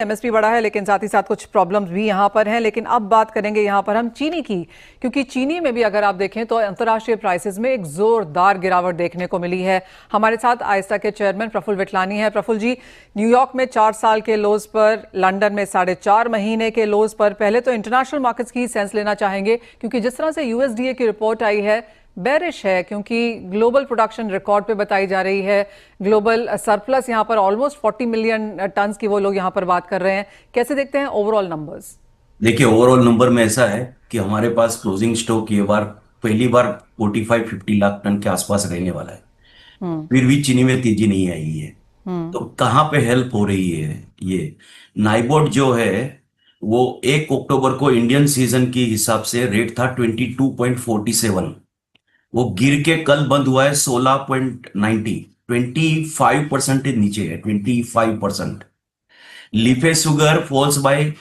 MSP बढ़ा है, लेकिन साथ ही साथ कुछ प्रॉब्लम्स भी यहाँ पर हैं। लेकिन अब बात करेंगे यहाँ पर हम चीनी की, क्योंकि चीनी में भी अगर आप देखें तो अंतर्राष्ट्रीय प्राइसेस में एक जोरदार गिरावट देखने को मिली है। हमारे साथ आइस्ता के चेयरमैन प्रफुल्ल विटलानी है। प्रफुल्ल जी, न्यूयॉर्क में 4 साल के लोज पर, लंदन में 4.5 महीने के लोज पर। पहले तो इंटरनेशनल मार्केट्स की सेंस लेना चाहेंगे, क्योंकि जिस तरह से यूएसडीए की रिपोर्ट आई है बेरिश है, क्योंकि ग्लोबल प्रोडक्शन रिकॉर्ड पे बताई जा रही है। ग्लोबल सरप्लस यहाँ पर ऑलमोस्ट 40 मिलियन टन्स की वो लोग यहाँ पर बात कर रहे हैं। कैसे देखते हैं ओवरऑल नंबर्स? देखिए, ओवरऑल नंबर में ऐसा है कि हमारे पास क्लोजिंग स्टॉक ये बार पहली बार 45-50 लाख टन के आसपास रहने वाला है। हम्म। फिर भी चीनी में तेजी नहीं आई है। हम्म। तो कहाँ पे हेल्प हो रही है ये? नाइबोर्ड जो है वो 1 अक्टूबर को इंडियन सीजन के हिसाब से रेट था 22.47। वो गिर के कल बंद हुआ है 16.90। 25% नीचे है, 25%। लीफे शुगर फॉल्स बाय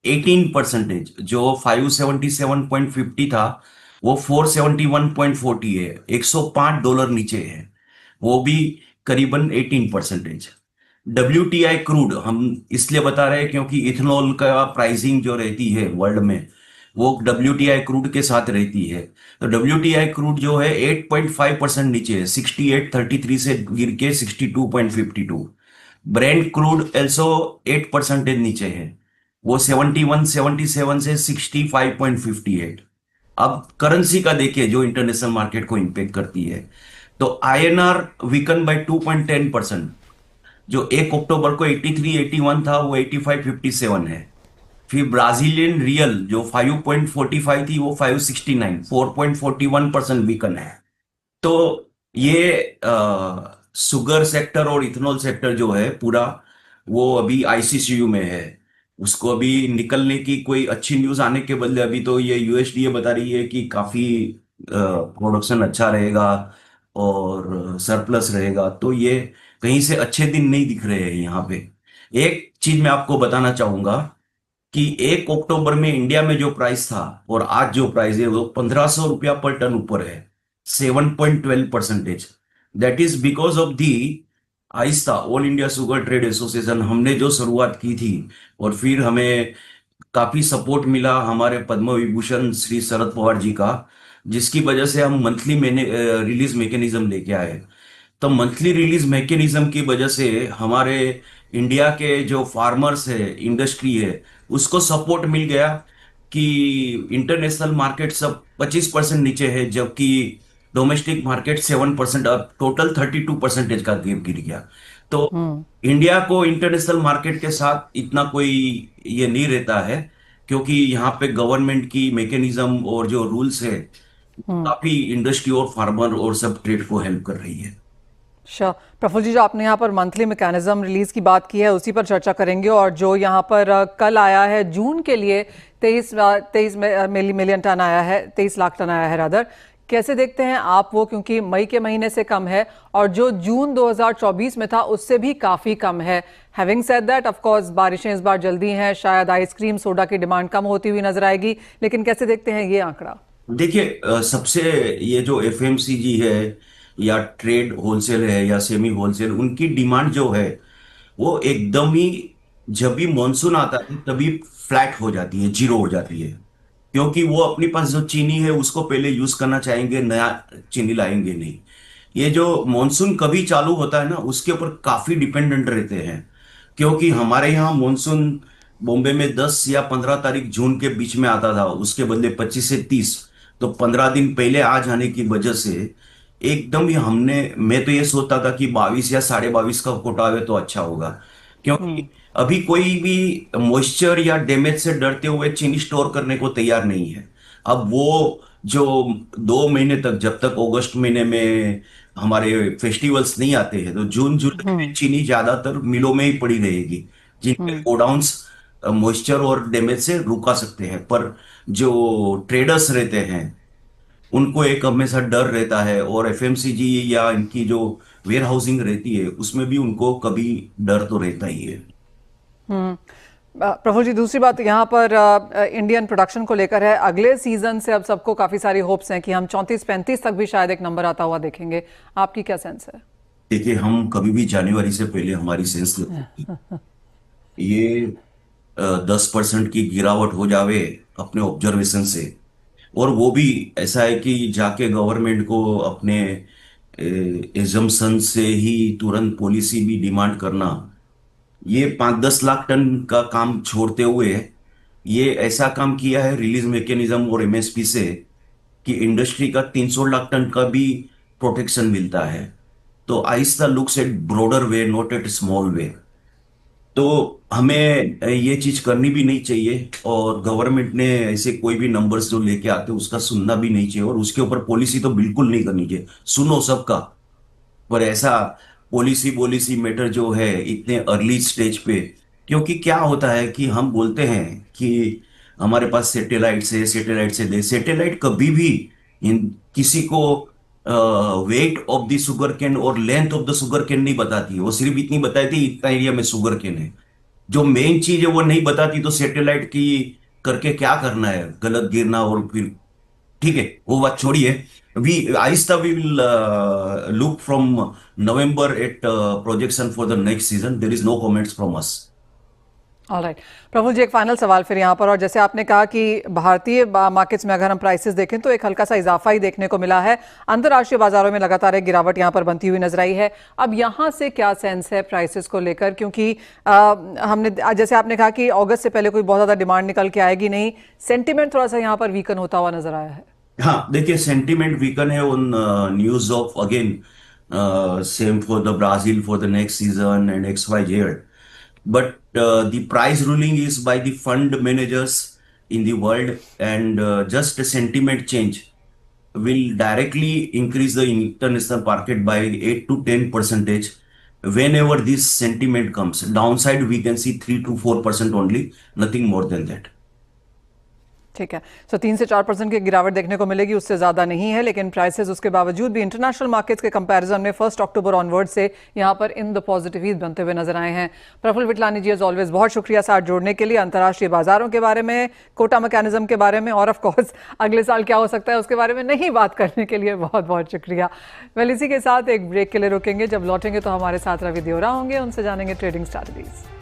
18%। जो 577.50 था वो 471.40 है, $105 नीचे है। वो भी करीबन 18%। WTI क्रूड हम इसलिए बता रहे हैं क्योंकि इथेनॉल का प्राइसिंग जो रहती है वर्ल्ड में वो WTI क्रूड के साथ रहती है। तो WTI क्रूड जो है 8.5% नीचे है, 68.33 से गिर के 62.52। ब्रेंट क्रूड एल्सो 8% नीचे है, वो 71.77 से 65.58। अब करेंसी का देखिए जो इंटरनेशनल मार्केट को इंपेक्ट करती है, तो INR वीकन बाय 2.10%। जो 1 अक्टूबर को 83-81 था वो 85-57 है। फिर ब्राजीलियन रियल जो 5.45 थी वो 569, 4.41% वीकन है। तो ये शुगर सेक्टर और इथेनॉल सेक्टर जो है पूरा वो अभी ICCU में है। उसको अभी निकलने की कोई अच्छी न्यूज आने के बदले अभी तो ये USDA बता रही है कि काफी प्रोडक्शन अच्छा रहेगा और सरप्लस रहेगा। तो ये कहीं से अच्छे दिन नहीं दिख रहे हैं यहाँ पे। एक चीज मैं आपको बताना चाहूंगा कि 1 अक्टूबर में इंडिया में जो प्राइस था और आज जो प्राइस है वो 1500 रुपया पर टन ऊपर है, 7.12%। That is because of the AISTA, all India sugar trade association. हमने जो शुरुआत की थी और फिर हमें काफी सपोर्ट मिला हमारे पद्म विभूषण श्री शरद पवार जी का, जिसकी वजह से हम मंथली रिलीज मैकेनिज्म लेके आए। तो मंथली रिलीज मैकेनिज्म की वजह से हमारे इंडिया के जो फार्मर्स है, इंडस्ट्री है, उसको सपोर्ट मिल गया कि इंटरनेशनल मार्केट सब 25% नीचे है, जबकि डोमेस्टिक मार्केट 7%, अब टोटल 32% का गैप गिर गया। तो हम्म। इंडिया को इंटरनेशनल मार्केट के साथ इतना कोई ये नहीं रहता है, क्योंकि यहाँ पे गवर्नमेंट की मैकेनिज्म और जो रूल्स है हम्म। काफी इंडस्ट्री और फार्मर और सब ट्रेड को हेल्प कर रही है। अच्छा प्रफुल्ल जी, जो आपने यहाँ पर मंथली मैकेनिज्म रिलीज की बात की है उसी पर चर्चा करेंगे। और जो यहाँ पर कल आया है जून के लिए 23 मिलियन टन आया है, 23 लाख टन आया है रादर। कैसे देखते हैं आप वो, क्योंकि मई के महीने से कम है और जो जून 2024 में था उससे भी काफी कम है। Having said that, of course बारिशें इस बार जल्दी हैं, शायद आइसक्रीम सोडा की डिमांड कम होती हुई नजर आएगी, लेकिन कैसे देखते हैं ये आंकड़ा? देखिए, सबसे ये जो FMCG है या ट्रेड होलसेल है या सेमी होलसेल, उनकी डिमांड जो है वो एकदम ही जब भी मॉनसून आता है तभी फ्लैट हो जाती है, जीरो हो जाती है। क्योंकि वो अपने पास जो चीनी है उसको पहले यूज करना चाहेंगे, नया चीनी लाएंगे नहीं। ये जो मॉनसून कभी चालू होता है ना उसके ऊपर काफी डिपेंडेंट रहते हैं। क्योंकि हमारे यहाँ मॉनसून बॉम्बे में 10 या 15 तारीख जून के बीच में आता था, उसके बदले 25 से 30। तो 15 दिन पहले आ जाने की वजह से एकदम ही मैं तो ये सोचता था कि 22 या 22.5 का कोटा आवे तो अच्छा होगा। क्योंकि अभी कोई भी मॉइस्चर या डैमेज से डरते हुए चीनी स्टोर करने को तैयार नहीं है। अब वो जो 2 महीने तक, जब तक अगस्त महीने में हमारे फेस्टिवल्स नहीं आते हैं, तो जून जुलाई में हम्म। चीनी ज्यादातर मिलों में ही पड़ी रहेगी, जिनके हम्म। गोडाउंस मॉइस्चर और डैमेज से रुका सकते हैं। पर जो ट्रेडर्स रहते हैं उनको एक हमेशा डर रहता है, और FMCG या इनकी जो वेयर हाउसिंग रहती है उसमें भी उनको कभी डर तो रहता ही है। हम्म। प्रफुल्ल जी, दूसरी बात यहाँ पर इंडियन प्रोडक्शन को लेकर है। अगले सीजन से अब सबको काफी सारी होप्स हैं कि हम 34-35 तक भी शायद एक नंबर आता हुआ देखेंगे। आपकी क्या सेंस है? देखिए, हम कभी भी जनवरी से पहले हमारी सेंस लगती है। ये 10% की गिरावट हो जावे अपने ऑब्जर्वेशन से, और वो भी ऐसा है कि जाके गवर्नमेंट को अपने एजम्पशन से ही तुरंत पॉलिसी भी डिमांड करना, ये 5-10 लाख टन का काम छोड़ते हुए ये ऐसा काम किया है रिलीज मैकेनिज्म और एमएसपी से कि इंडस्ट्री का 300 लाख टन का भी प्रोटेक्शन मिलता है। तो आहिस्ता looks at broader way, not at small way. तो हमें ये चीज करनी भी नहीं चाहिए, और गवर्नमेंट ने ऐसे कोई भी नंबर्स जो लेके आते हैं उसका सुनना भी नहीं चाहिए, और उसके ऊपर पॉलिसी तो बिल्कुल नहीं करनी चाहिए। सुनो सबका, पर ऐसा पॉलिसी पॉलिसी मैटर जो है इतने अर्ली स्टेज पे, क्योंकि क्या होता है कि हम बोलते हैं कि हमारे पास सैटेलाइट से सैटेलाइट कभी भी किसी को weight of the sugar cane और length of the sugar cane नहीं बताती, वो सिर्फ इतनी बताती इतना एरिया में शुगर केन है। जो मेन चीज है वो नहीं बताती, तो सैटेलाइट की करके क्या करना है, गलत गिरना और फिर, ठीक है वो बात छोड़िए। वी आहिस्ता we will look from November at projection for the next season, there is no comments from us. Alright Prafull ji, एक फाइनल सवाल फिर यहाँ पर, और जैसे आपने कहा कि भारतीय मार्केट्स में अगर हम प्राइसेस देखें तो एक हल्का सा इजाफा ही देखने को मिला है, अंतर्राष्ट्रीय बाजारों में लगातार एक गिरावट यहाँ पर बनती हुई नजर आई है। अब यहाँ से क्या सेंस है प्राइसेस को लेकर, क्योंकि हमने जैसे आपने कहा कि अगस्त से पहले कोई बहुत ज्यादा डिमांड निकल के आएगी नहीं, सेंटिमेंट थोड़ा सा यहाँ पर वीकन होता हुआ नजर आया है। हाँ देखिए, सेंटिमेंट वीकन है on news of again same for the Brazil for the next season and X Y Z, but the price ruling is by the fund managers in the world, and just a sentiment change will directly increase the international market by 8 to 10 percentage. Whenever this sentiment comes downside, we can see 3 to 4% only, nothing more than that. ठीक है, सो 3 से 4% की गिरावट देखने को मिलेगी, उससे ज्यादा नहीं है, लेकिन प्राइसेस उसके बावजूद भी इंटरनेशनल मार्केट्स के कंपैरिजन में 1 अक्टूबर ऑनवर्ड से यहां पर इन द पॉजिटिव ही बनते हुए नजर आए हैं। प्रफुल्ल विटलानी जी, एज ऑलवेज बहुत शुक्रिया साथ जोड़ने के लिए, अंतर्राष्ट्रीय बाजारों के बारे में, कोटा मैकेनिज्म के बारे में, और ऑफ कोर्स अगले साल क्या हो सकता है उसके बारे में नहीं बात करने के लिए बहुत बहुत शुक्रिया। वेल, इसी के साथ एक ब्रेक के लिए रुकेंगे, जब लौटेंगे तो हमारे साथ रवि देओरा होंगे, उनसे जानेंगे ट्रेडिंग स्ट्रैटेजीज।